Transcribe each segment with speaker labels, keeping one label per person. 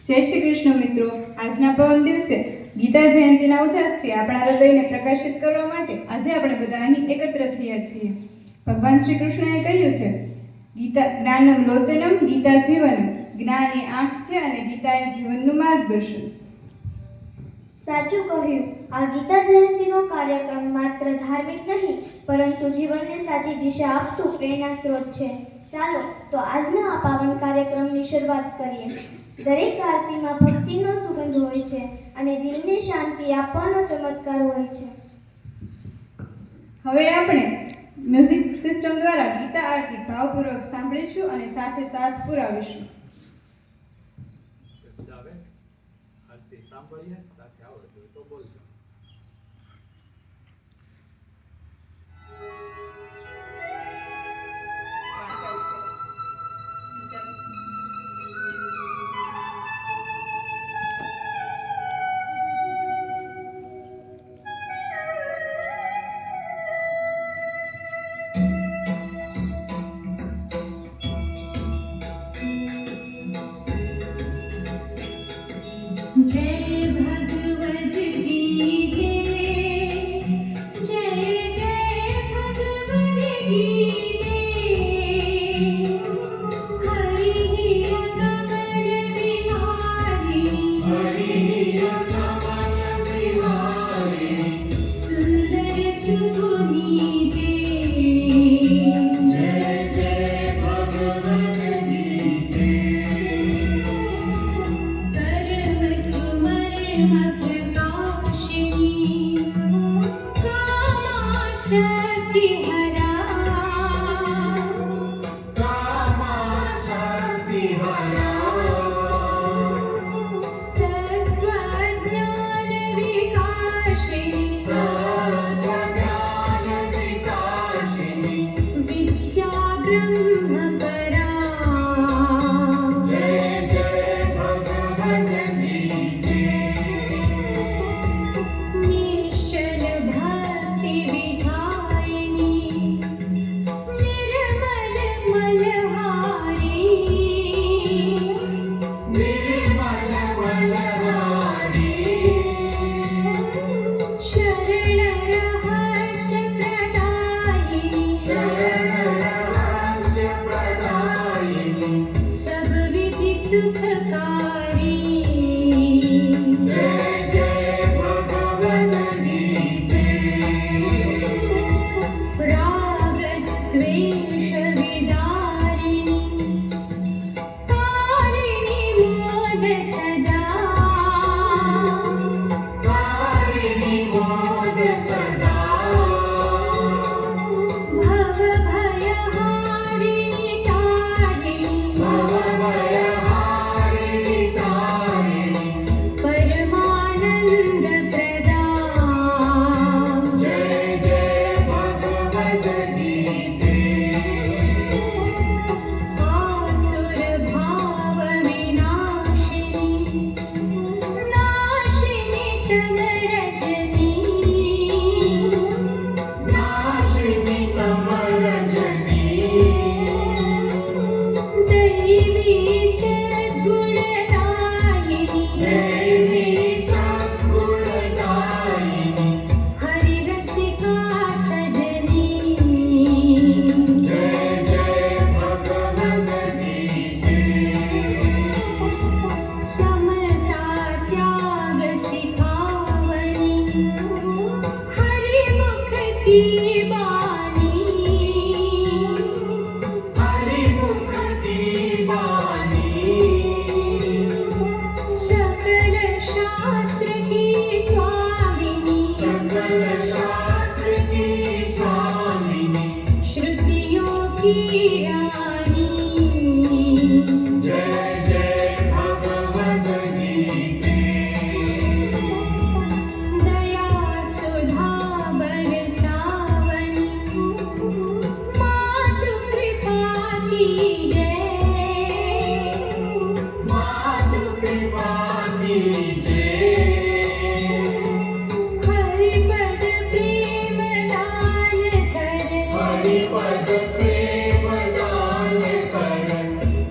Speaker 1: જય શ્રી કૃષ્ણ મિત્રો, આજના પવન દિવસે ગીતા જયંતિના ઉજાસથી આપણા હૃદયને પ્રકાશિત કરવા માટે આજે આપણે બધા અહીં એકત્ર થયા છીએ. ભગવાન શ્રી કૃષ્ણએ કહ્યું છે, ગીતા જ્ઞાનમ લોચનમ ગીતા જીવનમ. જ્ઞાન એ આંખ છે અને ગીતા એ જીવનનું માર્ગદર્શન.
Speaker 2: સાચું કહ્યું. આ ગીતા જયંતિનો કાર્યક્રમ માત્ર ધાર્મિક નહીં, પરંતુ જીવનને સાચી દિશા આપતું પ્રેરણા સ્ત્રોત છે. ચાલો તો આજના આ પાવન કાર્યક્રમની શરૂઆત કરીએ. દરેક આરતીમાં ભક્તિનો સુગંધ હોય છે અને દિલને શાંતિ આપવાનો ચમત્કાર હોય છે.
Speaker 1: હવે આપણે મ્યુઝિક સિસ્ટમ દ્વારા ગીતા આરતી ભાવપૂર્વક સાંભળીશું અને સાથે સાથ પુરાવીશું.
Speaker 3: આરતી સાંભળીએ, સાથે આવડતું તો બોલજો.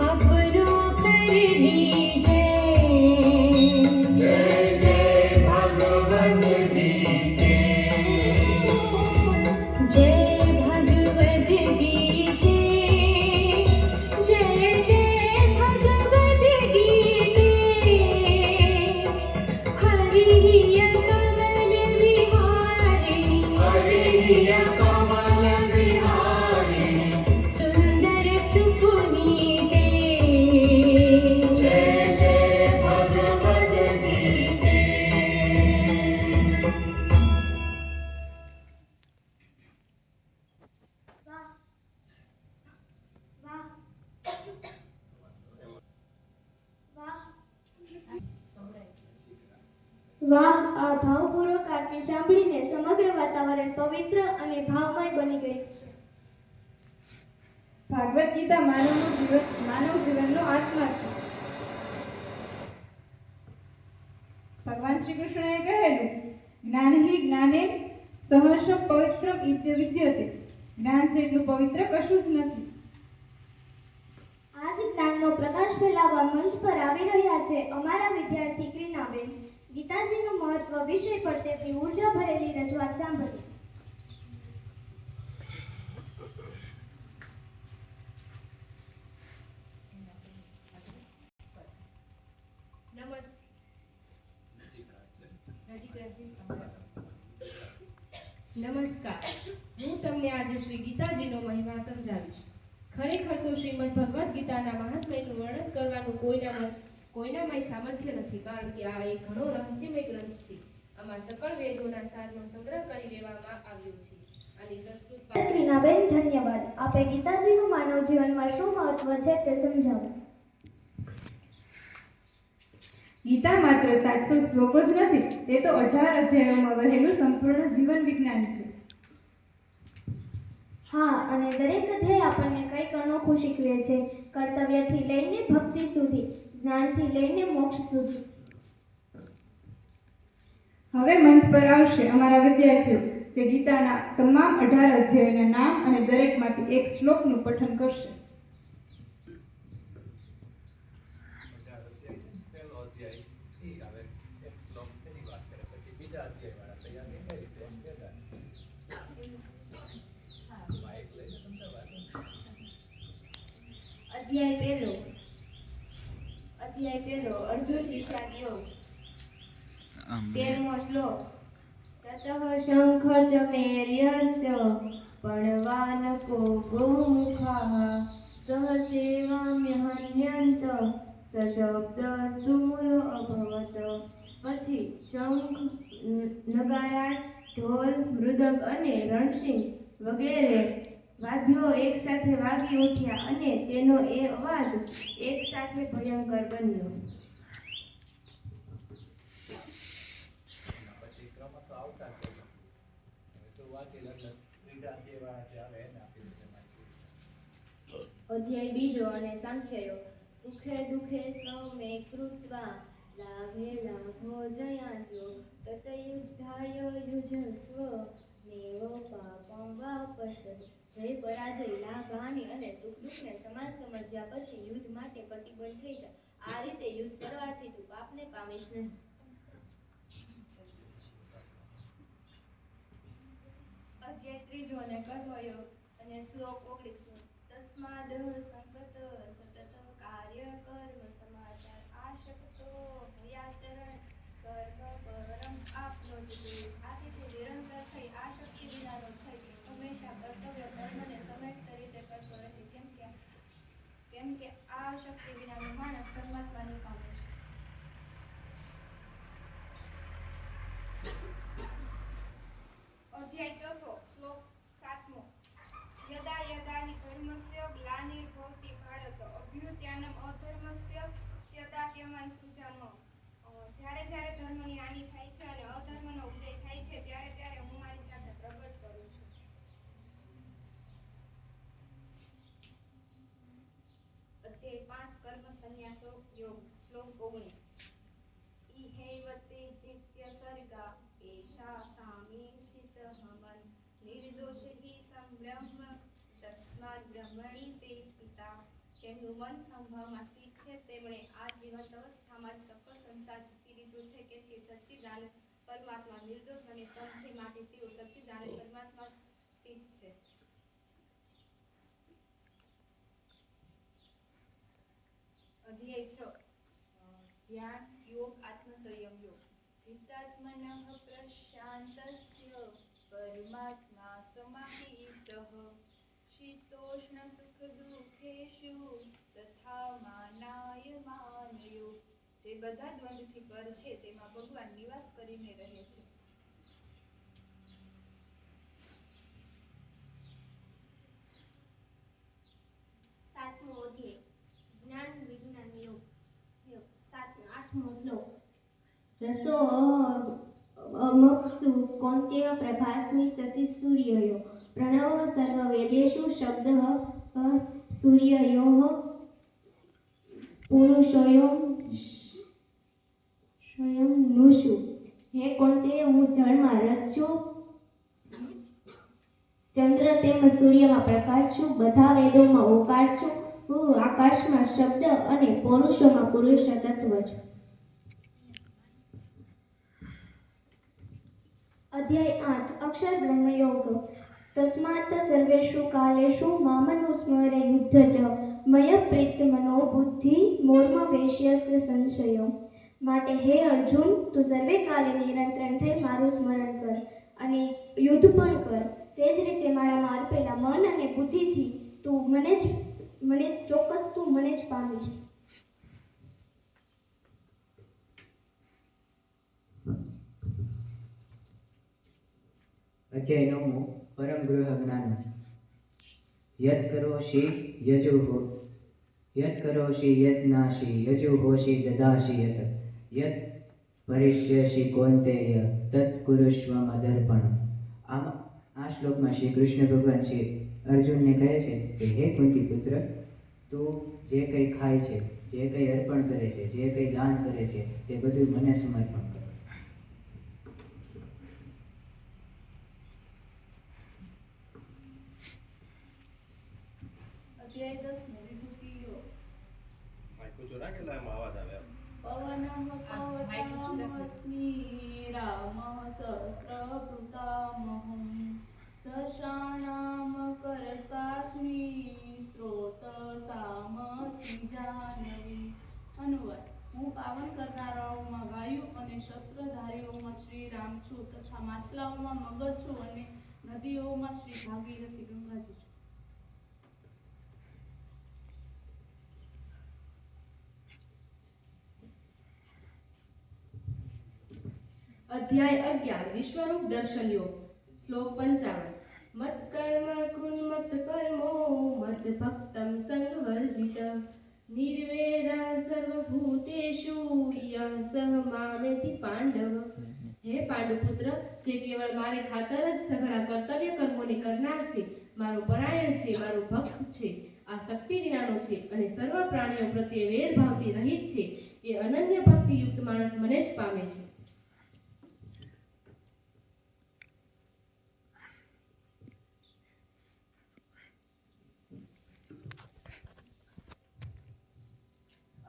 Speaker 4: अपनों कर दीजिए
Speaker 2: વાહ, આ ભાવપૂર્વક આરતી સાંભળીને સમગ્ર વાતાવરણ પવિત્ર અને ભાવમય બની ગયું છે.
Speaker 1: ભાગવત ગીતા માનવ જીવનનો આત્મા છે. ભગવાન શ્રી કૃષ્ણએ કહેલું, જ્ઞાન હિ જ્ઞાને સહર્ષ પવિત્રમ વિદ્યતે. જ્ઞાન જેટલું પવિત્ર કશું જ નથી.
Speaker 2: આજ જ્ઞાનનો પ્રકાશ ફેલાવવા મંચ પર આવી રહ્યા છે અમારા વિદ્યાર્થી ક્રીનાબેન. ગીતાજીનું મહત્વ વિષય પર તેમની ઉર્જા ભરેલી રજૂઆત સાંભળી.
Speaker 4: નમસ્કાર. હું તમને આજે શ્રી ગીતાજીનો મહિમા સમજાવીશ. ખરેખર તો શ્રીમદ ભગવદ્ ગીતાના મહાત્મ્યનું વર્ણન કરવાનું કોઈનામાં સામર્થ્ય નથી, કારણ કે આ એક ઘણો રહસ્યમય ગ્રંથ છે. આમાં સકળ વેદોના સારનો સંગ્રહ કરી લેવામાં આવ્યો છે. આની સંસ્કૃત
Speaker 2: ક્રીનાબેન, ધન્યવાદ. આપે ગીતાજીનું માનવ જીવનમાં શું મહત્વ છે તે સમજાવો.
Speaker 1: ગીતા માત્ર 700 શ્લોકો જ નથી, તે તો 18 અધ્યાયોમાં વહેલું સંપૂર્ણ જીવન વિજ્ઞાન છે.
Speaker 2: હા, અને દરેક અધ્યાય આપણને કંઈક અનોખું શીખવે છે. કર્તવ્યથી લઈને ભક્તિ સુધી, જ્ઞાનથી લઈને મોક્ષ સુધી.
Speaker 1: હવે મંચ પર આવશે અમારા વિદ્યાર્થીઓ, જે ગીતાના તમામ 18 અધ્યાયોના નામ અને દરેકમાંથી એક શ્લોકનું પઠન કરશે.
Speaker 3: 18 અધ્યાય છે. પહેલો અધ્યાય ઈ આવે, એક શ્લોક તેની વાત કરે, પછી બીજા અધ્યાય વાળા તૈયાર નહીં કરી તો એમ કહેતા. માઇક લઈને સમજાવવા.
Speaker 4: અધ્યાય પહેલો અર્જુન વિષાદ યોગ. 13મો શ્લોક. તતઃ શંખ ચમેર્યશ્ચ પણવાનકો ગોમુખાઃ સહસેવામ્યહન્યંત સશબ્દસ્તુ મૂલો અભવત. પછી શંખ, નગારા, ઢોલ, મૃદંગ અને રણસિંહ વગેરે વાદ્યો એક સાથે વાગી ઉઠ્યા અને તેનો એ અવાજ એક સાથે ભયંકર બન્યો.
Speaker 3: પછી ક્રમશઃ આવતા છે. હવે તો વાંચી એટલે ત્રીજા અધ્યાય વાળા જે આવે એને આપી દે માહિતી.
Speaker 4: અધ્યાય બીજો અને સાંખ્યયોગ. સુખે દુઃખે સૌમે કૃત્વા લાભે લાભો જયાજો તત યુદ્ધાય યુજસ્વ નેવ પાપં વાપસત. જય પરાજય, લાભ હાનિ અને સુખ દુઃખને સમાન સમજ્યા પછી યુદ્ધ માટે કટિબદ્ધ થઈ જા. આ રીતે યુદ્ધ કરવાથી તું પાપને પામીશ નહીં. અધ્યાય ત્રીજો અને કર્મયોગ અને શ્લોક 19. તસ્માદ સંકત સતત કાર્ય કર્મ સમાચાર આશક્તો ભયાચરણ કર્મ પરમ આપનોતિ. આથી તું નિરંતર થઈ આશક્તિ વિનાનો થઈ હંમેશા કર્તવ્ય કર્મને સમયસ્થ રીતે કરતો રહે, કેમ કે આ શક્તિ વિનાનો માણસ પરમાત્માને પામે છે. અધ્યાય ચોથો શ્લોક 7મો. યદા યદા હિ ધર્મસ્ય ગ્લાનિર્ભવતિ ભારત અભ્યુત્થાનમ અધર્મસ્ય તદાત્મન સૃજામ્યહં. જ્યારે જ્યારે ધર્મની હાનિ થાય છે અને અધર્મનો ઉદય થાય છે, ત્યારે ત્યારે હું મારી જાતને પ્રગટ કરું છું. અધ્યાય 5 કર્મ સંન્યાસ યોગ. શ્લોક 19. ઇહૈવતે જિત્ય સર્ગા એષા સામે સ્થિત હમન નિર્દોષ હિ સંબ્રહ્મ તસ્માદ બ્રહ્મણી તે સ્થિતા. જેમનું મન સંભાવમાં સ્થિત છે તેમણે આ જીવંત અવસ્થામાં જ સકળ સંસાર જીતી લીધો છે, કેમ કે સચ્ચિદાનંદ પરમાત્મા નિર્દોષ અને સમ છે, માટે તેઓ સચ્ચિદાનંદ પરમાત્મા સ્થિત છે. અધ્યાય 6. ધ્યાન યોગ આત્મસંયમ યોગ. ચિત્તાત્મનઃ પ્રશાંતસ્ય પરમાત્મા સમાહિતઃ શીતોષ્ણ સુખ દુઃખેષુ તથા માનાયમાન યોગ. જે બધા દ્વંદ્વથી પર છે તેમાં ભગવાન નિવાસ કરીને રહે છે. 7મો અધ્યાય. જ્ઞાન વિજ્ઞાન યોગ. 8મો શ્લોક. રસો
Speaker 2: અમક્ષુ કૌંतेय પ્રભાસ્મિ શશિ સૂર્યયો પ્રણવ સર્વવેદેષુ શબ્દઃ સૂર્યયોઃ પુરુષોયો સ્વયં નુષુ. હે કૌંतेय, હું જળમાં રજ છું, ચંદ્ર તેમજ સૂર્યમાં પ્રકાશ છું, બધા વેદોમાં ઓકાર છું, હું આકાશમાં શબ્દ અને પૌરુષોમાં પુરુષ તત્વ છું. અધ્યાય 8 અક્ષર બ્રહ્મયોગ. તસ્માત સર્વેષુ કાલેષુ મામનુસ્મર યુદ્ધ ચ મય પ્રીત મનો બુદ્ધિ મોર્મ વેશ્યસ્ય સંશય. માટે હે અર્જુન, તું સર્વે કાલે નિરંતર થઈ મારું સ્મરણ કર અને યુદ્ધ પણ કર. તે જ રીતે મારામાં અર્પેલા મન અને બુદ્ધિથી તું મને જ પામીશ.
Speaker 5: અધ્યાય 9 પરમ ગૃહ જ્ઞાન. યત કરોષિ યજુઃ યત કરોષિ યત નાશિ યજુહોષિ દદાશિ યત પરિષ્યસિ કૌંतेय તત કુરુષ્વ મદર્પણ. આ શ્લોકમાં શ્રી કૃષ્ણ ભગવાન શ્રી અર્જુનને કહે છે કે હે કુંતી પુત્ર, તું જે કંઈ ખાય છે, જે કંઈ અર્પણ કરે છે, જે કંઈ દાન કરે છે, તે બધું મને સમર્પણ કર.
Speaker 4: અધ્યાય 10 વિભૂતિઓ.
Speaker 6: માઇકો ચોરા કેટલા એમાં અવાજ આવે એમ?
Speaker 4: પવનઃ પવતામસ્મિ રામઃ સહસ્રભૃતામહં ચર્ષાણામ કરસ્વાસ્મિ સ્રોતસામસ્મિ જાહ્નવી. અનુવાદ: હું પાવન કરનારાઓમાં વાયુ અને શસ્ત્રધારીઓમાં શ્રી રામ છું, તથા માછલાઓમાં મગર છું અને નદીઓમાં શ્રી ભાગીરથી ગંગાજી છું.
Speaker 7: અધ્યાય 11 વિશ્વરૂપ દર્શન યોગ. શ્લોક 55. મત કર્મ કૃન્મત પરમો મત ભક્તમ સંગવર્જિત નિર્વેરા સર્વભૂતેષુ યઃ સહ મામેતિ પાંડવ. હે પાંડુપુત્ર, જે કેવળ મારે ખાતર જ સઘળા કર્તવ્ય કર્મોને કરનાર છે, મારો પરાયણ છે, મારો ભક્ત છે, આ શક્તિ વિનાનો છે અને સર્વ પ્રાણીઓ પ્રત્યે વેરભાવથી રહિત છે, એ અનન્ય ભક્તિયુક્ત માણસ મને જ પામે છે.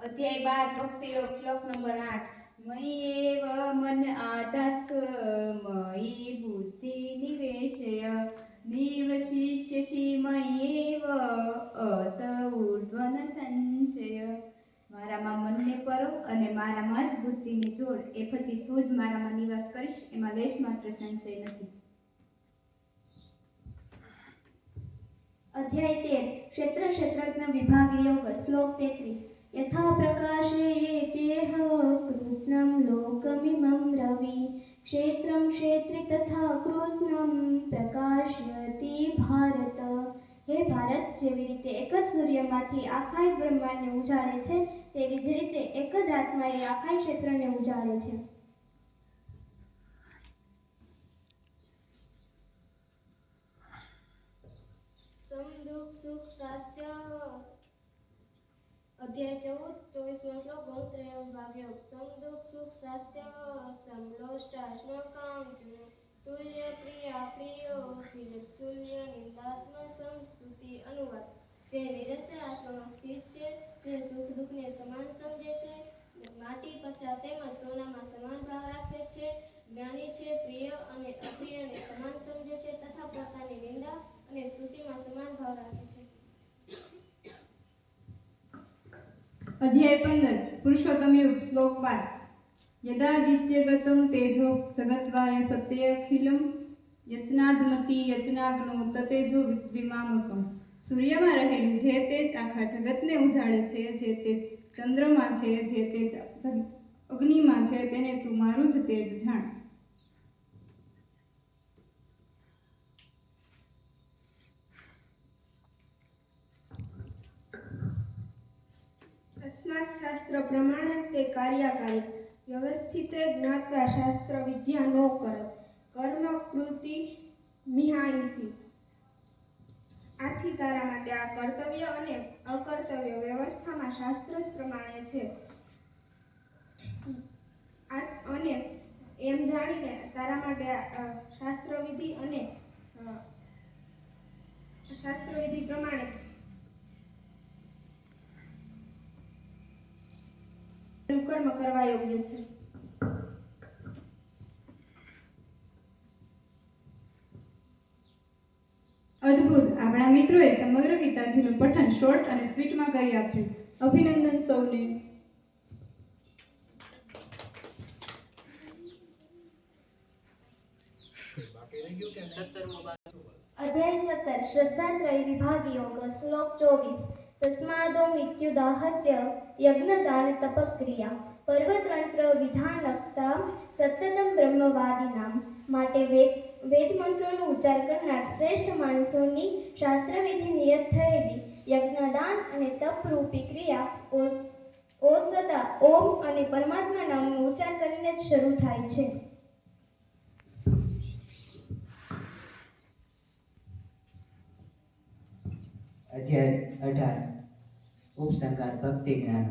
Speaker 4: અધ્યાય 12 ભક્તિયોગ. શ્લોક નંબર 8. મય્યેવ મન આધાત્સ મયિ બુદ્ધિ નિવેશય નિવશિષ્યસી મય્યેવ અત ઉર્ધ્વન સંશય. મારામાં મનને પરો અને મારામાં જ બુદ્ધિને જોડ, એ પછી તું જ મારામાં નિવાસ કરીશ, એમાં લેશ માત્ર સંશય નથી.
Speaker 2: અધ્યાય 13 ક્ષેત્ર ક્ષેત્રજ્ઞ વિભાગ યોગ. શ્લોક 33. યથા પ્રકાશયેતેહ કૃષ્ણં લોકમિમં રવિ ક્ષેત્રં ક્ષેત્રે તથા કૃષ્ણં પ્રકાશયતિ ભારત. હે ભારત, જેવી રીતે એક જ સૂર્યમાંથી આખાય બ્રહ્માંડને ઉજાડે છે, તેવી જ રીતે એક જ આત્મા એ આખાય ક્ષેત્રને ઉજાડે છે.
Speaker 8: સમ દુઃખ સુખ સ્વાસ્થ્ય. અધ્યાય 14 24મો શ્લોક. ગુણત્રય ભાગ્યોગ. સમ દુઃખ સુખ સ્વાસ્થ્ય સમલોષ્ટાશ્મકામ તુલ્ય પ્રિયા પ્રિયો તિલત્સુલ્ય નિંદાત્મ સંસ્તુતિ. અનુવાદ: જે નિરંતર આત્મામાં સ્થિત છે, જે સુખ દુઃખને સમાન સમજે છે, માટી પથરા તેમજ સોનામાં સમાન ભાવ રાખે છે, જ્ઞાની છે, પ્રિય અને અપ્રિયને સમાન સમજે છે તથા પોતાની નિંદા અને સ્તુતિમાં સમાન ભાવ રાખે છે.
Speaker 1: અધ્યાય 15 પુરુષોત્તમ યુગ. શ્લોક 12. યદાદિત્યગતમ તેજો જગત્વાય સત્યખિલમ યચનાદમતી યચનાગ્નો તતેજો વિમામકમ. સૂર્યમાં રહેલું જે તેજ આખા જગતને ઉજાડે છે, જે તેજ ચંદ્રમાં છે, જે તેજ અગ્નિમાં છે, તેને તું મારું જ તેજ જાણ.
Speaker 8: તસ્માत् શાસ્ત્ર પ્રમાણં તે કાર્યકારી
Speaker 9: વ્યવસ્થિતે જ્ઞાત્વા શાસ્ત્ર વિદ્યા નો કરત કર્મ કૃતિ મિહાંસી. આથી તારા માટે આ કર્તવ્ય અને અકર્તવ્ય વ્યવસ્થામાં શાસ્ત્ર જ પ્રમાણે છે. અને એમ જાણીને તારા માટે શાસ્ત્રવિધિ પ્રમાણે કર્મ કરવા યોગ્ય છે.
Speaker 1: અદ્ભુત. આપણા મિત્રોએ સમગ્ર ગીતાજીનું પઠન શોર્ટ અને સ્વીટમાં કરી આપ્યું. અભિનંદન સૌને.
Speaker 3: બાકી રહી ગયું કે
Speaker 2: અધ્યાય 17 શ્રદ્ધાત્રય વિભાગ યોગ શ્લોક 24 તસ્માદો મિત્યુદાહત્ય યજ્ઞદાન તપક્રિયા પર્વતંત્ર વિધાનકતા સતતમ બ્રહ્મવાદીનામ. માટે વેદ મંત્રોનો ઉચ્ચાર કરનાર શ્રેષ્ઠ માણસોની શાસ્ત્રવિધિ નિયત થયેલી યજ્ઞદાન અને તપરૂપી ક્રિયા ઓ સદા ઓમ અને પરમાત્મા નામનો ઉચ્ચાર કરીને જ શરૂ થાય છે.
Speaker 5: અધ્યાય 18 ઉપસંહાર ભક્તિ જ્ઞાન.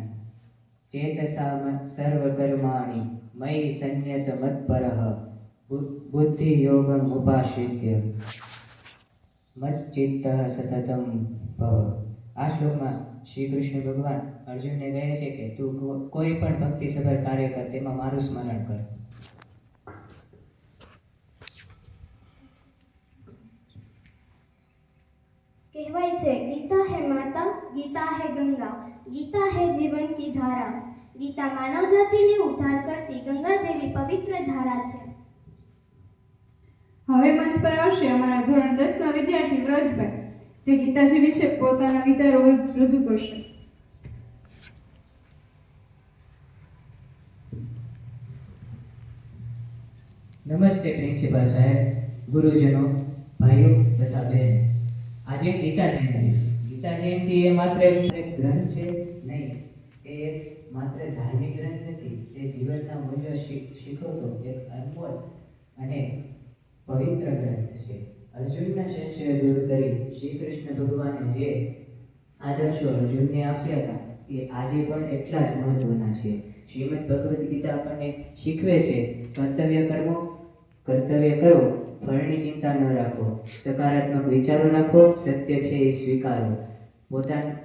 Speaker 5: ચેતસા સર્વકર્માણિ મયિ સંન્યત મત્પરઃ બુદ્ધિ યોગમ ઉપાશ્રિત્ય મચ્ચિત્તઃ સતતમ ભવ. આ શ્લોકમાં શ્રી કૃષ્ણ ભગવાન અર્જુનને કહે છે કે તું કોઈ પણ ભક્તિસભર કાર્ય કર, તેમાં મારું સ્મરણ કર.
Speaker 2: કહેવાય છે ગીતા હે માતા, ગીતા હે ગંગા, ગીતા હે જીવન કી ધારા. ગીતા માનવ જાતિને ઉદ્ધાર કરતી ગંગા જેવી પવિત્ર ધારા છે.
Speaker 1: હવે મંચ પર આવશે અમારા ધોરણ 10 ના વિદ્યાર્થી વ્રજભાઈ, જે ગીતાજી વિશે પોતાના વિચારો રજૂ કરશે.
Speaker 5: નમસ્તે પ્રિન્સિપાલ સાહેબ, ગુરુજનો, ભાઈઓ તથા બહેન. આજે ગીતા જયંતિ છે. ગીતા જયંતિ એ માત્ર એક ગ્રંથ છે નહીં, એ માત્ર ધાર્મિક ગ્રંથ નથી, તે જીવનના મૂલ્યો શીખવતો એક અનમોલ અને પવિત્ર ગ્રંથ છે. અર્જુનના સંશયો દૂર કરી શ્રી કૃષ્ણ ભગવાને જે આદર્શો અર્જુનને આપ્યા હતા એ આજે પણ એટલા જ મહત્વના છે. શ્રીમદ ભગવદ્ ગીતા આપણને શીખવે છે કર્તવ્ય કરો, ફળની ચિંતા ન રાખો, સકારાત્મક વિચારો રાખો, સત્ય છે એ સ્વીકારો, પોતાની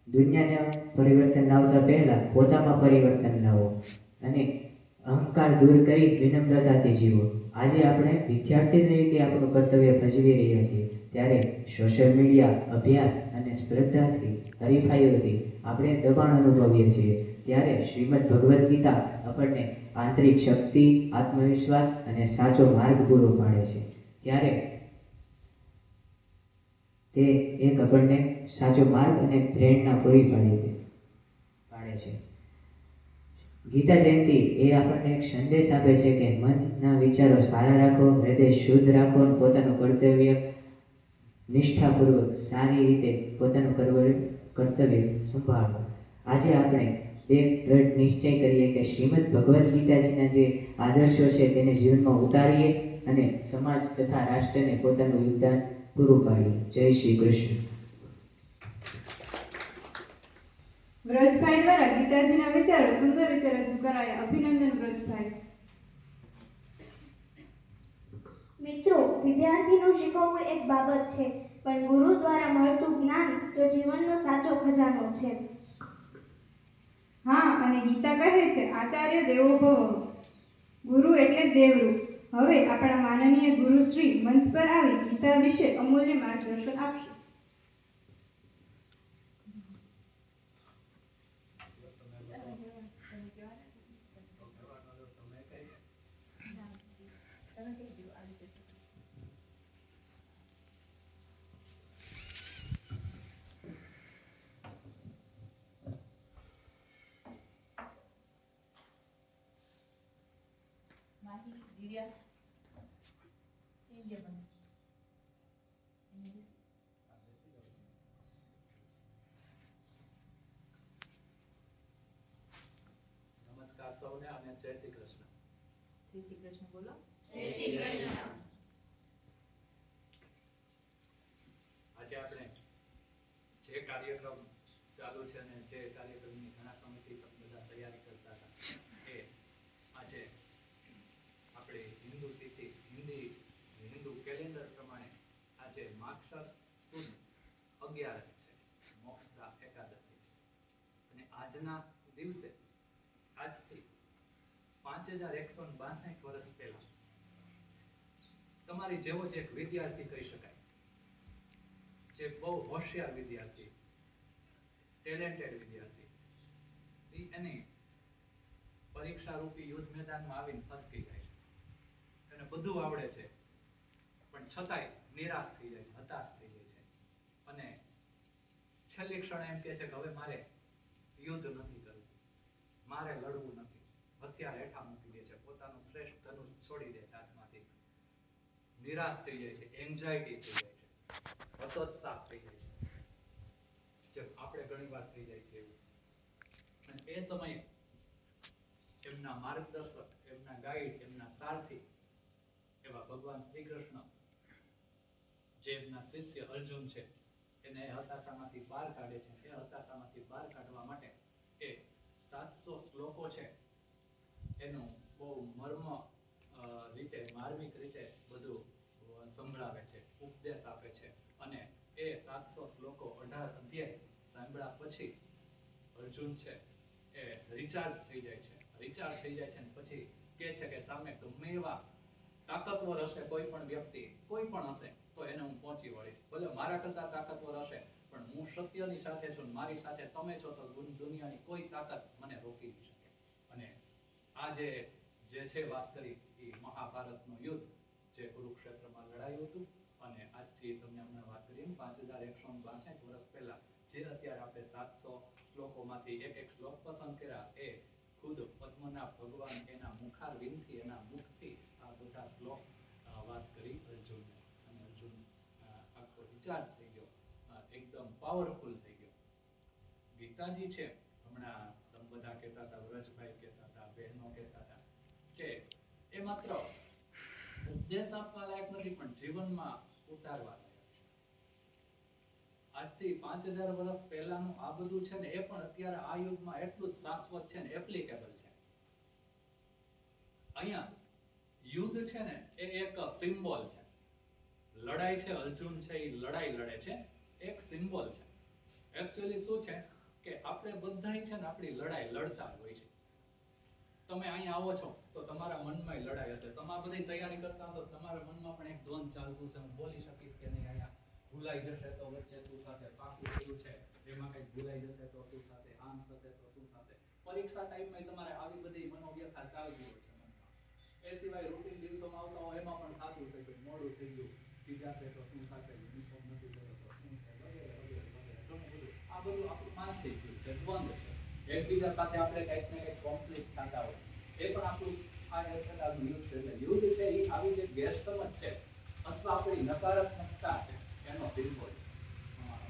Speaker 5: દુનિયાને પરિવર્તન લાવતા પહેલા પોતામાં પરિવર્તન લાવો અને અહંકાર દૂર કરી વિનમ્રતાથી જીવો. આજે આપણે વિદ્યાર્થી તરીકે આપણું કર્તવ્ય ભજવી રહ્યા છીએ, ત્યારે સોશિયલ મીડિયા, અભ્યાસ અને સ્પર્ધાથી, હરીફાઈઓથી આપણે દબાણ અનુભવીએ છીએ. ત્યારે શ્રીમદ ભગવદ્ ગીતા આપણને આંતરિક શક્તિ, આત્મવિશ્વાસ અને સાચો માર્ગ પૂરો પાડે છે. ત્યારે તે એક આપણને સાચો માર્ગ અને પ્રેરણા પૂરી પાડે છે. ગીતા જયંતિ એ આપણને એક સંદેશ આપે છે કે મનના વિચારો સારા રાખો, હૃદય શુદ્ધ રાખો અને પોતાનું કર્તવ્ય નિષ્ઠાપૂર્વક સારી રીતે પોતાનું કર્તવ્ય સંભાળો. આજે આપણે એક દ્રઢ નિશ્ચય કરીએ કે શ્રીમદ ભગવદ્ ગીતાજીના જે આદર્શો છે તેને જીવનમાં ઉતારીએ અને સમાજ તથા રાષ્ટ્રને પોતાનું યોગદાન પૂરું પાડીએ. જય શ્રી કૃષ્ણ.
Speaker 1: વ્રજભાઈ દ્વારા ગીતાજીના વિચારો સુંદર રીતે રજૂ કરાયા. અભિનંદન વ્રજભાઈ.
Speaker 2: મિત્રો, વિદ્યાર્થીનું શીખવવું એક બાબત છે, પણ ગુરુ દ્વારા મળતું જ્ઞાન તો જીવનનો સાચો ખજાનો છે.
Speaker 1: હા, અને ગીતા કહે છે આચાર્ય દેવો ભવ. ગુરુ એટલે દેવરૂપ. હવે આપણા માનનીય ગુરુશ્રી મંચ પર આવી ગીતા વિશે અમૂલ્ય માર્ગદર્શન આપશે.
Speaker 3: નમસ્કાર સૌને અને જય શ્રી કૃષ્ણ.
Speaker 10: જય શ્રી કૃષ્ણ બોલો.
Speaker 3: આજે આપણે જે કાર્યક્રમ ચાલુ છે ને જે કાર્યક્રમની ઘણા સમયથી તમે બધા તૈયારી કરતા હતા એ આજે આપણે હિન્દુ કેલેન્ડર પ્રમાણે આજે માગશર સુદ 11 છે, મોક્ષદા એકાદશી છે. અને આજના દિવસે આજથી 5162 વર્ષ પહેલા તમારી જેવો જ એક વિદ્યાર્થી કહી શકાય, જે બહુ હોશિયાર વિદ્યાર્થી, ટેલેન્ટેડ વિદ્યાર્થી, એની પરીક્ષા રૂપી યુદ્ધ મેદાનમાં આવીને ફસકી જાય છે. એને બધું આવડે છે પણ છતાંય નિરાશ થઈ જાય છે, હતાશ થઈ જાય છે અને છેલ્લી ક્ષણે એમ કહે છે કે હવે મારે યુદ્ધ નથી કરવું, મારે લડવું નથી. હથિયાર હેઠા મૂકી દે છે, પોતાનું શ્રેષ્ઠ ધનુષ છોડી દે છે હાથમાંથી. નિરાશ થઈ જાય છે, એન્ઝાયટી થઈ જાય છે, હતોત્સાહ થઈ જાય છે, જેમ આપણે ઘણી વાર થઈ જાય છે એવું. અને એ સમયે એમના માર્ગદર્શક, એમના ગાઈડ, એમના સારથી એવા ભગવાન શ્રી કૃષ્ણ, જે એમના શિષ્ય અર્જુન છે, એને એ હતાશામાંથી બહાર કાઢે છે. એ હતાશામાંથી બહાર કાઢવા માટે એ 700 શ્લોકો છે એનું બહુ રીતે, માર્મિક રીતે બધું સંભળાવે છે, ઉપદેશ આપે છે. અને એ 700 શ્લોકો 18 અધ્યાય સાંભળ્યા પછી અર્જુન છે એ રિચાર્જ થઈ જાય છે. રિચાર્જ થઈ જાય છે અને પછી કહે છે કે સામે ગમે એવા તાકાતવર હશે કોઈ પણ વ્યક્તિ, કોઈ પણ હશે તો એને હું પહોંચી વળીશ. ભલે મારા કરતા તાકાતવર હશે પણ હું સત્યની સાથે છું, મારી સાથે તમે છો તો દુનિયાની કોઈ તાકાત મને રોકી નહીં શકે. અને આ જે છે વાત કરી એ મહાભારતનું યુદ્ધ જે કુરુક્ષેત્રમાં લડાયું હતું. અને આજથી તમને હમણાં વાત કરી 5162 વર્ષ પહેલા જે અત્યારે આપણે 700 શ્લોકોમાંથી એક શ્લોક પસંદ કર્યા એ ખુદ પદ્મનાભ ભગવાન એના મુખારવિંદથી, એના મુખથી આ બધા શ્લોક વાત કરી અર્જુનને. અને અર્જુન આખો રિચાર્જ થઈ ગયો, એકદમ પાવરફુલ થઈ ગયો. ગીતાજી છે, હમણાં તમે બધા કહેતા હતા, વ્રજભાઈ કહેતા હતા, બહેનો કહેતા હતા કે એ માત્ર ઉપદેશ આપવા લાયક નથી પણ જીવનમાં ઉતારવા લાયક છે. આજથી 5000 વર્ષ પહેલાનું આ બધું છે ને એ પણ અત્યારે આ યુગમાં એટલું જ શાશ્વત છે ને એપ્લિકેબલ છે. અહીંયા યુદ્ધ છે ને એ એક સિમ્બોલ છે. લડાઈ છે, અર્જુન છે એ લડાઈ લડે છે, એક સિમ્બોલ છે. એકચ્યુઅલી શું છે કે આપણે બધાય છે ને આપણી લડાઈ લડતા હોય છે. તમે અહીંયા આવો છો તો તમારા મનમાં લડાઈ હશે. તમે બધી તૈયારી કરતા હશો, તમારા મનમાં પણ એક દ્વંદ ચાલતું છે, હું બોલી શકીશ કે નહીં, અહીંયા ભૂલાઈ જશે તો વચ્ચે શું થશે, પાકું થયું છે એમાં કંઈક ભૂલાઈ જશે તો શું થશે, આમ થશે તો શું થશે. પરીક્ષા ટાઈમમાં તમારે આવી બધી મનોવ્યથા ચાલતી હોય છે મનમાં. એ સિવાય રૂટીન દિવસોમાં આવતા હોય એમાં પણ થતું છે કે મોડું થઈ ગયું, ભીજાશે તો શું થશે, યુનિફોર્મ નથી કર્યો તો શું થાય, વગેરે વગેરે વગેરે ઘણું બધું. આ બધું આપણું માનસિક યુદ્ધ છે, દ્વંદ છે. એકબીજા સાથે આપણે કંઈક ને કંઈક કોન્ફ્લિક્ટ થતા હોય એ પણ આપણું આ એક પ્રકારનું યુદ્ધ છે. એટલે યુદ્ધ છે એ આવી જે ગેરસમજ છે અથવા આપણી નકારાત્મકતા છે એનો સિમ્બોલ છે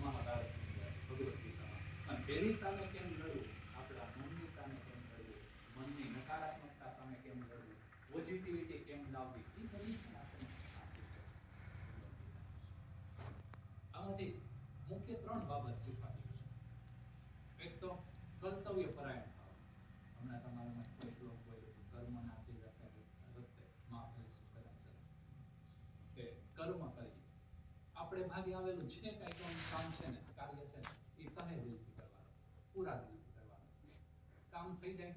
Speaker 3: મહાભારતની ભગવદ્ ગીતામાં. અને તેની સામે કેમ લડવું, આપણા મનની સામે કેમ લડવું, મનની નકારાત્મકતા સામે કેમ લડવું, પોઝિટિવિટી કેમ લાવવી, એ બધી પણ આપણને આ શીખવે છે. આમાંથી મુખ્ય 3 બાબત શીખવાડી છે. એક તો કર્તવ્ય પરાયણ થવું. હમણાં તમારામાં કોઈ શ્લોક બોલ્યો હતો, કર્મના તે રસ્તે માફેલ સુકરામ ચલે, કે કર્મ કરીએ. આપણે ભાગે આવેલું જે કાંઈ પણ કામ છે ને, કાર્ય છે ને, એ તને દિલથી કરવાનું, પૂરા દિલથી કરવાનું. કામ થઈ જાય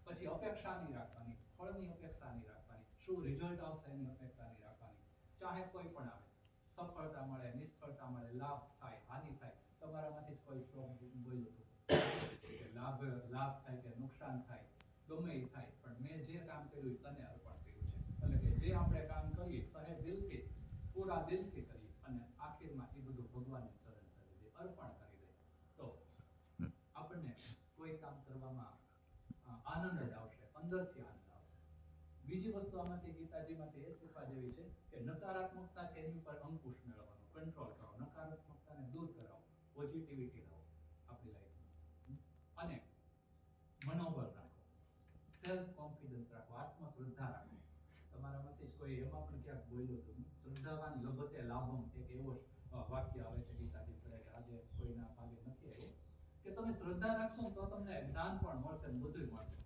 Speaker 3: પછી અપેક્ષા નહીં રાખવાની, ફળની અપેક્ષા નહીં રાખવાની, શું રિઝલ્ટ આવશે એની અપેક્ષા નહીં રાખવાની. ચાહે કોઈ પણ આવે, સફળતા મળે, નિષ્ફળતા મળે, લાભ થાય, હાનિ થાય, તમારામાંથી જ કોઈ શ્લોક બોલ્યું હતું કે લાભ થાય કે નુકસાન થાય, ગમે એ થાય પણ મેં જે કામ કર્યું એ તને અર્પણ કર્યું છે. એટલે કે જે આપણે કામ કરીએ તને દિલથી, પૂરા દિલથી કરીએ અને આખીરમાં એ બધું ભગવાનને ચરણ કરી દે, અર્પણ કરી દે, તો આપણને કોઈ કામ કરવામાં આનંદ જ આવશે, અંદરથી આનંદ આવશે. બીજી વસ્તુ આમાંથી ગીતાજીમાંથી એ શીખવા જેવી છે કે નકારાત્મકતા છે એની ઉપર અંકુશ મેળવવાનો, કંટ્રોલ કરો, નકારાત્મકતાને દૂર કરાવો, પોઝિટિવિટી લાવો આપણી લાઈફમાં અને મનોબળ રાખો. સેલ્ફ કોન્ફિડન્સ રાખો, આત્મશ્રદ્ધા રાખો. તમારામાંથી જ કોઈ એમાં પણ ક્યાંક બોલ્યો હતું, શ્રદ્ધાવાન લભતે લાભમ, એક એવો વાક્ય આવે છે ગીતાજી કરે કે આજે કોઈના ભાગે નથી આવ્યો કે તમે શ્રદ્ધા રાખશો ને તો તમને જ્ઞાન પણ મળશે ને બધું મળશે.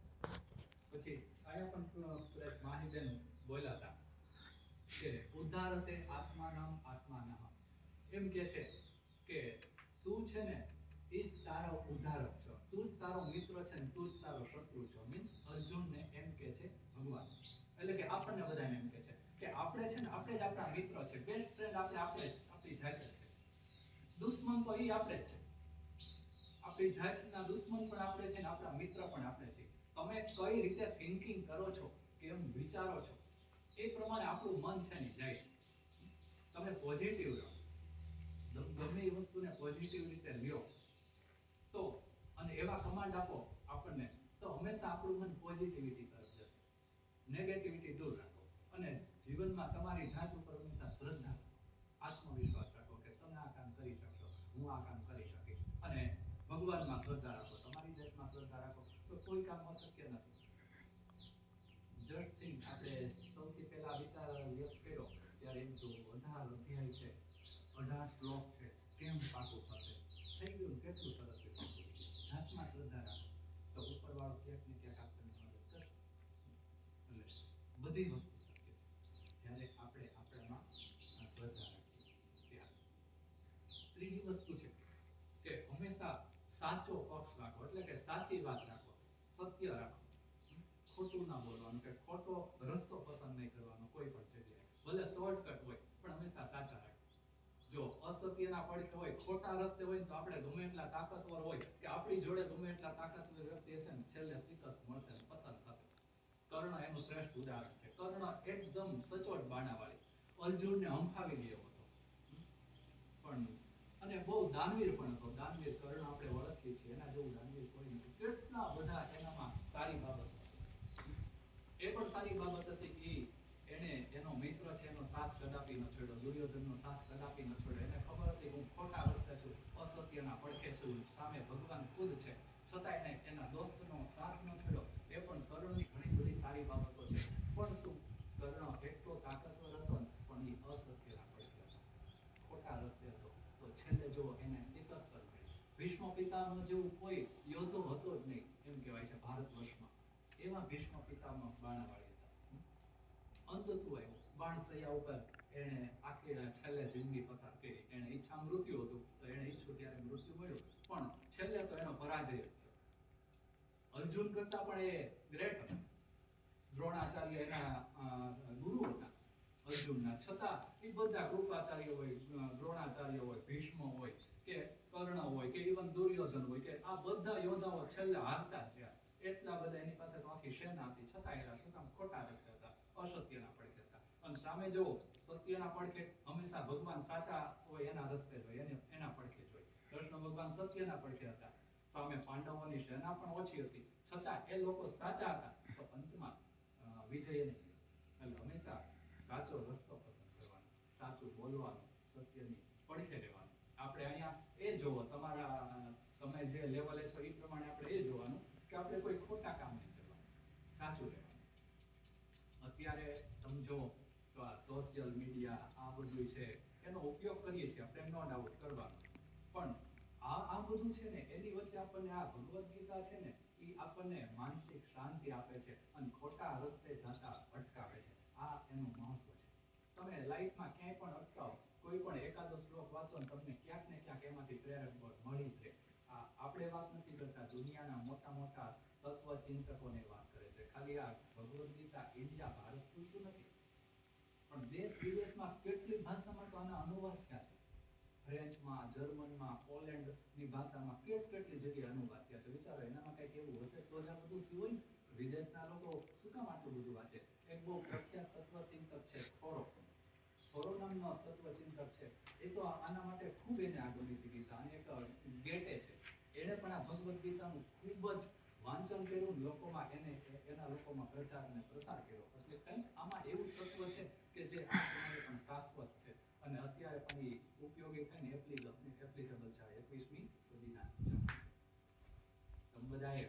Speaker 3: પછી અહીંયા પણ માહીબેન બોલ્યા હતા કે ઉદ્ધારતે આત્માનમ આત્માનઃ, એમ કે છે કે તું છે ને એ જ તારો ઉદ્ધારક છો, તું જ તારો મિત્ર છે ને તું જ તારો શત્રુ છો. મીન્સ અર્જુનને એમ કે છે ભગવાન, એટલે કે આપણને બધાને એમ કે છે કે આપણે છે ને આપણે જ આપણા મિત્ર છે, બેસ્ટ ફ્રેન્ડ આપણી જાત છે, દુશ્મન તો એ આપણે જ છે. આપણી જાતના દુશ્મન પણ આપણે છે ને આપણા મિત્ર પણ આપણે છે. તમે કઈ રીતે થિંકિંગ કરો છો, કેમ વિચારો છો, એ પ્રમાણે આપણું મન છે ને જાય. તમે પોઝિટિવ રહો, ગમે એ વસ્તુને પોઝિટિવ રીતે લ્યો તો, અને એવા કમાન્ડ આપો આપણને, તો હંમેશા આપણું મન પોઝિટિવિટી તરફ જશે. નેગેટિવિટી દૂર રાખો અને જીવનમાં તમારી જાત ઉપર હંમેશા શ્રદ્ધા, આત્મવિશ્વાસ રાખો કે તમે આ કામ કરી શકશો, હું આ કામ કરી શકીશ. અને ભગવાનમાં શ્રદ્ધા રાખો, તમારી જાતમાં શ્રદ્ધા રાખો તો કોઈ કામ અશક્ય નથી. જસ્ટ થિંક, આપણે સૌથી પહેલા વિચાર વ્યક્ત કર્યો ત્યારે એમ તો 18 અધ્યાય છે, 18 શ્લોક છે, કેમ પાકું થશે, થઈ ગયું. કેટલું સરસ રીતે જાતમાં શ્રદ્ધા રાખો તો ઉપરવાળો ક્યાંક ને ક્યાંક આપણને મદદ કરશે. એટલે બધી વસ્તુ શક્ય છે જ્યારે આપણે આપણામાં શ્રદ્ધા રાખીએ ત્યારે. ત્રીજી વસ્તુ છે કે હંમેશા સાચો પક્ષ રાખો, એટલે કે સાચી વાત રાખો, સત્ય રાખો, ખોટું ના બોલવાનું કે ખોટો રસ્તો પસંદ નહીં કરવાનો કોઈ પણ જગ્યાએ. ભલે શોર્ટકટ હોય પણ હંમેશા સાચા રાખો. જો અસત્યના પડખે હોય, ખોટા રસ્તે હોય તો આપણે ગમે એટલા તાકાતવર હોય કે આપણી જોડે ગમે એટલા તાકાતવર વ્યક્તિ હશે ને છેલ્લે શિકસ્ત મળશે ને પતન થશે. કર્ણ એનું શ્રેષ્ઠ ઉદાહરણ છે. કર્ણ એકદમ સચોટ બાણાવાળી, અર્જુનને હંફાવી ગયો હતો, પણ અને બહુ દાનવીર પણ હતો. દાનવીર કર્ણ આપણે ઓળખીએ છીએ, એના જેવું દાનવીર કોઈ નથી. કેટલા બધા એનામાં સારી બાબત હતી. એ પણ સારી બાબત હતી કે એને એનો મિત્ર છે એનો સાથ કદાપી ન છોડ્યો, દુર્યોધનનો સાથ કદાપી ન છોડ્યો. એને ખબર હતી હું ખોટા રસ્તે છું, અસત્યના પડખે છું, સામે ભગવાન ખુદ છે, છતાં એને એના દોસ્તનો સાથ ન છોડ્યો. એ પણ કર્ણની ઘણી બધી સારી બાબતો છે. પણ શું, કર્ણ એટલો તાકાતવર હતો પણ એ અસત્યના પડખે હતો, ખોટા રસ્તે હતો. તો છેલ્લે જો એને શિકસ્ત કરી. ભીષ્મ પિતામહ જેવું કોઈ યોદ્ધો હતો જ નહીં એમ કહેવાય છે ભારત વર્ષમાં. એવા ભીષ્મ પિતામહ બાણાવાળી હતા. અંત શું આવ્યું, બાણસૈયા ઉપર એને આખી છેલ્લે જિંદગી પસાર કરી. એને ઈચ્છા મૃત્યુ હતું તો એને ઈચ્છું ત્યારે મૃત્યુ મળ્યું, પણ છેલ્લે તો એનો પરાજય થયો. અર્જુન કરતા પણ એ ગ્રેટ હતા. દ્રોણાચાર્ય એના ગુરુ હતા અર્જુનના, છતાં એ બધા કૃપાચાર્ય હોય, દ્રોણાચાર્ય હોય, ભીષ્મ હોય કે કર્ણ હોય કે ઇવન દુર્યોધન હોય કે આ બધા યોદ્ધાઓ છેલ્લે હારતા જ રહ્યા. એટલા બધા એની પાસે તો આખી સેના હતી, છતાં એના શું કામ ખોટા રસ્તે હતા, અસત્યના પડખે હતા. અને સામે જો સત્યના પડખે હંમેશા ભગવાન સાચા હોય એના રસ્તે જ હોય, એના પડખે જ હોય. કૃષ્ણ ભગવાન સત્યના પડખે હતા, સામે પાંડવોની સેના પણ ઓછી હતી, છતાં એ લોકો સાચા હતા તો અંતમાં વિજય નહીં. એટલે હંમેશા સાચો રસ્તો પસંદ કરવાનો, સાચું બોલવાનું, સત્યની પડખે રહેવાનું. આપણે અહીંયા એ જોવો, તમે જે લેવલે છો એ પ્રમાણે આપણે એ જોવાનું કે આપણે કોઈ ખોટા કામ નહીં કરવાનું, સાચું રહેવાનું. અત્યારે તમે જુઓ તો આ સોશિયલ મીડિયા આ બધું છે, એનો ઉપયોગ કરીએ છીએ આપણે, નો ડાઉટ કરવાનો. પણ આ બધું છે ને એની વચ્ચે આપણને આ ભગવદ્ ગીતા છે ને એ આપણને માનસિક શાંતિ આપે છે અને ખોટા રસ્તે જતા અટકાવે છે. આ એનું મહત્વ છે. તમે લાઈફમાં ક્યાંય પણ અટકાવો, કોઈ પણ એકાદો શ્લોક વાંચો ને તમને ક્યાંક ને ક્યાંક એમાંથી પ્રેરક મળી જ રહે. આપણે વાત નથી કરતા, દુનિયાના મોટા મોટા તત્વચિંતકોની વાત કરે છે. ખાલી આ ભગવદ્ ગીતા ઇન્ડિયા ભારત પૂરતું નથી, પણ દેશ વિદેશમાં કેટલી ભાષામાં તો આના અનુવાદ થયા છે. ફ્રેન્ચમાં, જર્મનમાં, પોલેન્ડની ભાષામાં કેટલી જગ્યાએ અનુવાદ થયા છે. વિચારો, એનામાં કંઈક એવું હશે તો જ આ બધું થયું હોય ને. વિદેશના લોકો શું કામ આટલું બધું વાંચે? એક બહુ પ્રખ્યાત તત્વચિંતક છે થોરો નામનો તત્વચિંતક છે. એ તો આના માટે ખૂબ એને આગળ લીધી ગીતા. અને એક ગેટે છે, એણે પણ આ ભગવદ્ ગીતાનું ખૂબ જ વાંચન કર્યું, લોકોમાં એના લોકોમાં પ્રચાર અને પ્રસાર કર્યો. એટલે કંઈક આમાં એવું તત્વ છે કે જે આ સમયે પણ શાશ્વત છે અને અત્યારે પણ એ ઉપયોગી થઈને એપ્લિકેબલ છે 21મી સદીના. તમે બધાએ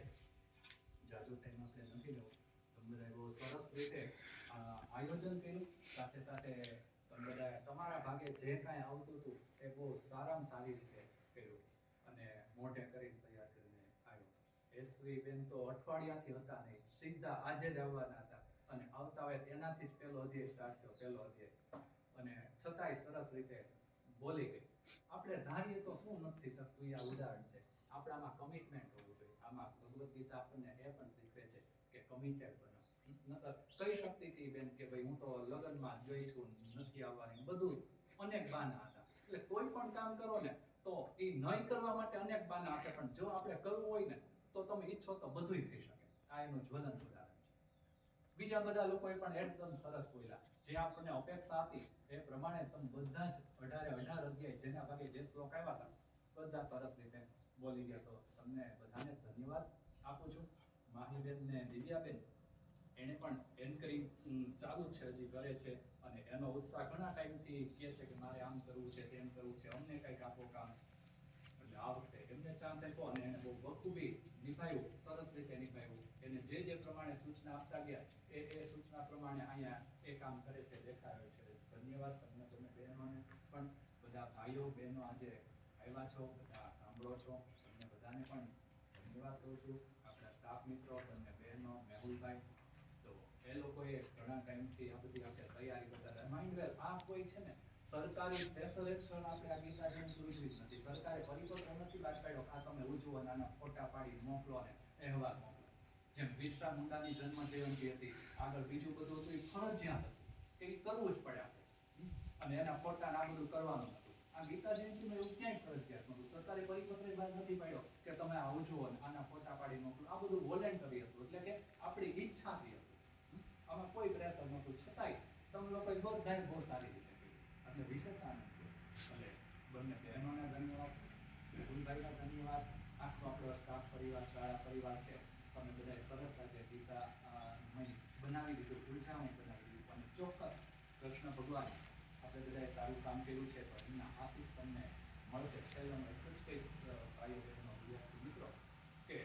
Speaker 3: જાજો ટાઈમ આપણે નથી લેવો. રીતે આયોજન કર્યું. સાથે સાથે તમે બધાએ તમારા ભાગે જે કાંઈ આવતું હતું એ બહુ સારામાં સારી રીતે કર્યું અને મોઢે કરીને તૈયાર કરીને આવ્યો. એસવી બેન તો અઠવાડિયાથી હતા નહીં, સીધા આજે જ આવવાના હતા અને આવતા હોય એનાથી જ પહેલો અધ્યાય સ્ટાર્ટ થયો, પહેલો અધ્યાય, અને છતાંય સરસ રીતે બોલી ગઈ. આપણે ધારીએ તો શું નથી થઈ શકતું એ આ ઉદાહરણ છે. આપણામાં કમિટમેન્ટ હોવું જોઈએ. આમાં ભગવદ્ ગીતા આપણને એ પણ શીખવે છે કે કમિટેડ બનો. કહી શકતી હતી બેન કે ભાઈ હું તો લગ્નમાં ગઈ છું, નથી આવવાની, બધું અનેક બહાના હતા. એટલે કોઈ પણ કામ કરો ને તો એ નહીં કરવા માટે અનેક બહાના હશે, પણ જો આપણે કરવું હોય ને તો તમે ઈચ્છો તો બધુંય થઈ શકે. આ એનું જ્વલંત ઉદાહરણ છે. બીજા બધા લોકોએ પણ એકદમ સરસ બોલ્યા. જે આપણને અપેક્ષા હતી એ પ્રમાણે તમે બધા જ 18 અધ્યાય જેના ભાગે જે શ્લોક આવ્યા હતા બધા સરસ રીતે બોલી ગયા. તો તમને બધાને ધન્યવાદ આપું છું. માહીબેન ને દિવ્યાબેન એને પણ એન્કરિંગ ચાલુ છે, હજી કરે છે અને એનો ઉત્સાહ ઘણા ટાઈમથી કહે છે કે મારે આમ કરવું છે, તેમ કરવું છે, અમને કંઈક આપો કામ. એટલે આ વખતે એમને ચાન્સ આપ્યો અને એને બહુ બખૂબી નિભાવ્યું, સરસ રીતે નિભાવ્યું. એને જે પ્રમાણે સૂચના આપતા ગયા એ સૂચના પ્રમાણે અહીંયા એ કામ કરે છે, દેખાડે છે. ધન્યવાદ તમને બંને બહેનોને પણ. બધા ભાઈઓ બહેનો આજે આવ્યા છો, બધા સાંભળો છો, તમને બધાને પણ ધન્યવાદ કહું છું. આપણા સ્ટાફ મિત્રો, બંને બહેનો, મેહુલભાઈ, તો એ લોકોએ ઘણા ટાઈમથી આ બધી આપણે તૈયારી કરતા હતા. માઇન્ડ વેલ, આ કોઈ છે ને સરકારી સ્પેશિયલ એક્શન આપણે આ ગીતા જયંતિ ઉજવી જ નથી. સરકારે પરિપત્ર નથી બહાર પાડ્યો આ તમે ઉજવો, નાના ફોટા પાડી મોકલો અને અહેવાલ મોકલો. જેમ બિરસા મુંડાની જન્મ જયંતિ હતી, આગળ બીજું બધું હતું, એ ફરજિયાત હતું કે એ કરવું જ પડે આપણે, અને એના ફોટા આ બધું કરવાનું હતું. આ ગીતા જયંતિમાં એવું ક્યાંય ફરજિયાત નહોતું. સરકારે પરિપત્ર બહાર નથી પાડ્યો કે તમે આ ઉજવો અને આના ફોટા પાડી મોકલો. આ બધું વોલેન્ટરી હતું, એટલે કે આપણી ઈચ્છાથી હતું. આમાં કોઈ પ્રેશર નહોતું. છતાંય તમે લોકોએ બધાએ બહુ સારી રીતે કર્યું, એટલે વિશેષ આનંદ થયો. એટલે બંને બહેનોને ધન્યવાદ, મેહુલભાઈને ધન્યવાદ, આખો આપણો સ્ટાફ પરિવાર, શાળા પરિવાર છે. તમે બધાએ સરસ સાથે ગીતા બનાવી દીધું, ઉજવણી બનાવી દીધું અને ચોક્કસ કૃષ્ણ ભગવાન આપણે બધાએ સારું કામ કર્યું છે તો એમના આશીષ તમને મળશે. છેલ્લે હું એટલું જ કહીશ ભાઈઓ બહેનો વિદ્યાર્થી મિત્રો કે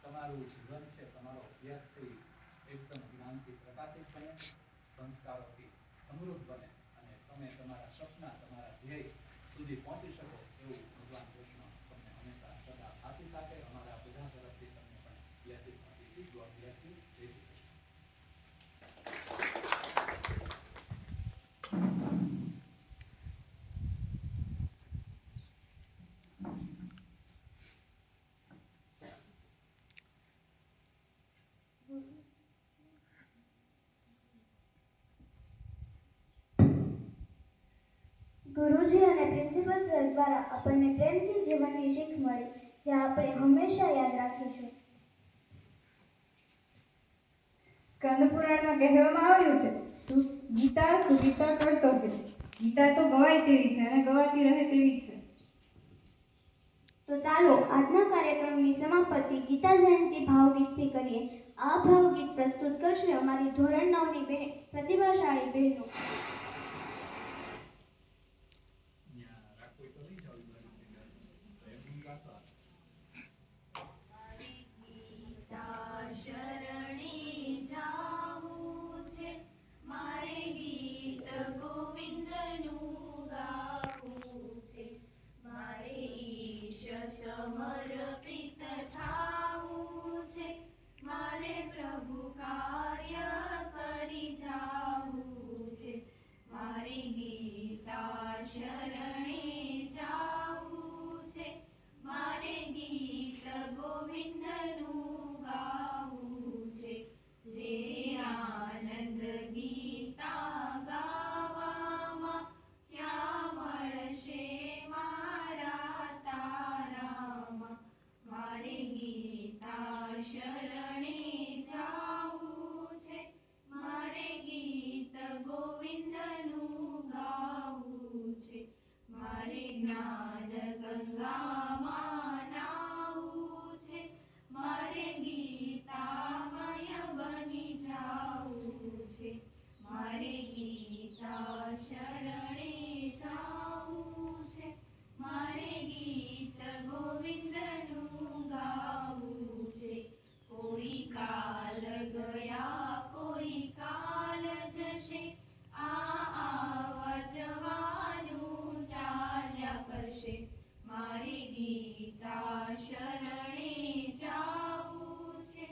Speaker 3: તમારું જીવન છે, તમારો અભ્યાસ છે એકદમ જ્ઞાનથી પ્રકાશિત બને, સંસ્કારોથી સમૃદ્ધ બને અને તમે તમારા સપના, તમારા ધ્યેય સુધી પહોંચી શકો એવું ભગવાન કૃષ્ણ તમને હંમેશા સદા આશીષ આપે. અમારા બધા તરફથી તમને પણ બ્લેસિસ આપી છે. God bless you. જય શ્રી કૃષ્ણ.
Speaker 2: ગુરુજી અને પ્રિન્સિપલ સર દ્વારા આપણને પ્રેમથી જીવનની શીખ મળી, જે આપણે હંમેશા યાદ રાખીશું.
Speaker 1: સ્કંદ પુરાણમાં કહેવામાં આવ્યું છે ગીતા સુગીતા કર્તવ્ય. ગીતા તો ગવાય તેવી છે અને ગવાતી રહે તેવી છે.
Speaker 2: તો ચાલો આજના કાર્યક્રમની સમાપતિ ગીતા જયંતિ ભાવગીતથી કરીએ. આ ભાવગીત પ્રસ્તુત કરશે અમારી ધોરણ 9ની પ્રતિભાશાળી બહેનો.
Speaker 4: શરણે જાવું છે, મારે ગીત ગોવિંદનું ગાવું છે, મારે ઈશ સમર્પિત થાવું છે, મારે પ્રભુ કાર્ય કરી જાવું છે, મારે ગીતા શરણે જાવું છે, મારે ગીત ગોવિંદનું ગાવું છે, જે આનંદ ગીતા ગાવામાં ક્યાં મળશે મારા તારામાં, મારે ગીતા શરણે જાવું છે, મારે ગીત ગોવિંદનું ગાવું છે, મારે જ્ઞાન ગંગામાં નાવું છે, મારે ગીતામય બની જાવું છે, મારે ગીતા શરણે જાવું છે, મારે ગીત ગોવિંદનું ગાવું છે, કોઈ કાલ ગયા કોઈ કાલ શરણે જાવું છે,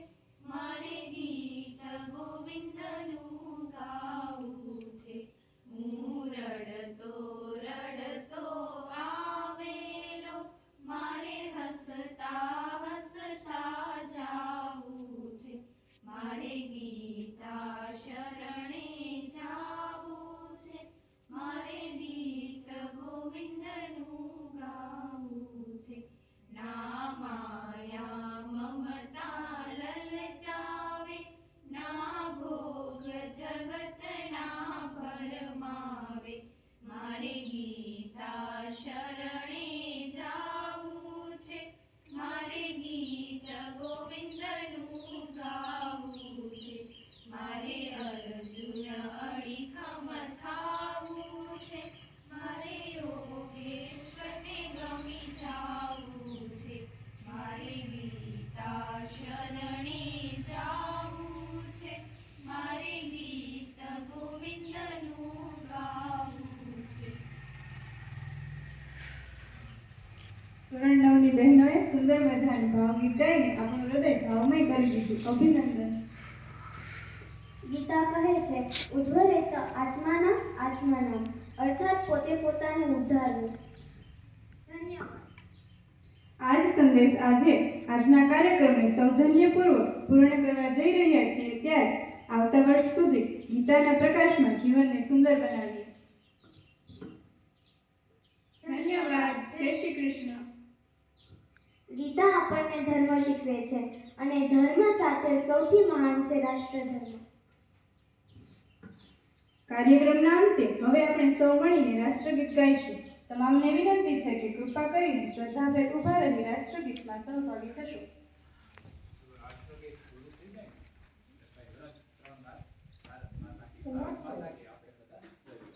Speaker 4: મારે ગીત ગોવિંદનું ગાવું છે. હું રડતો રડતો આવેલો, મારે હસતા હસતા જાવું છે, મારે ગીતા શરણે જાવું છે, મારે ગીત ગોવિંદનું ગાવું છે. ના માયા મમતા લલચાવે, ના ભોગ જગતના ભરમાવે, મારે ગીતા શરણે જાવું છે, મારે ગીત ગોવિંદનું ગાવું છે, મારે અર્જુન અડીખમ થાવું છે, મારે યોગેશ્વરને ગમી જાવું છે, મારે ગીતા શરણે જાવું છે, મારે ગીત ગોવિંદનું ગાવું છે.
Speaker 1: ધોરણ 9 ની બહેનોએ સુંદર મજાનું ભાવગીત ગાઈને આપણું હૃદય ભાવમય કરી દીધું. અભિનંદન.
Speaker 2: ગીતા કહે છે, ઉદ્ધરેત આત્માના આત્માના, અર્થાત પોતે પોતાને ઉદ્ધારવું. ધન્યવાદ.
Speaker 1: આ જ સંદેશ આજના કાર્યક્રમને સૌજન્યપૂર્વક પૂર્ણ કરવા જઈ રહ્યા છીએ, ત્યારે આવતા વર્ષ સુધી ગીતાના પ્રકાશમાં જીવનને સુંદર બનાવીએ. ધન્યવાદ. જય શ્રી કૃષ્ણ.
Speaker 2: ગીતા આપણને ધર્મ શીખવે છે અને ધર્મ સાથે સૌથી મહાન છે રાષ્ટ્રધર્મ.
Speaker 1: કાર્યક્રમના અંતે હવે આપણે સૌ મળીને રાષ્ટ્રગીત ગાઈશું. તમામને વિનંતી છે કે કૃપા કરીને શ્રદ્ધાભેર ઊભા રહી રાષ્ટ્રગીતમાં સહભાગી થશો.
Speaker 3: રાષ્ટ્રગીત પૂરું થઈ જાય ને, એટલે ત્રણ વાર ભારત માતા કી જય, ભારત માતા કી આપણે બધા જય.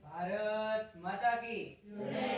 Speaker 5: ભારત માતા કી જય.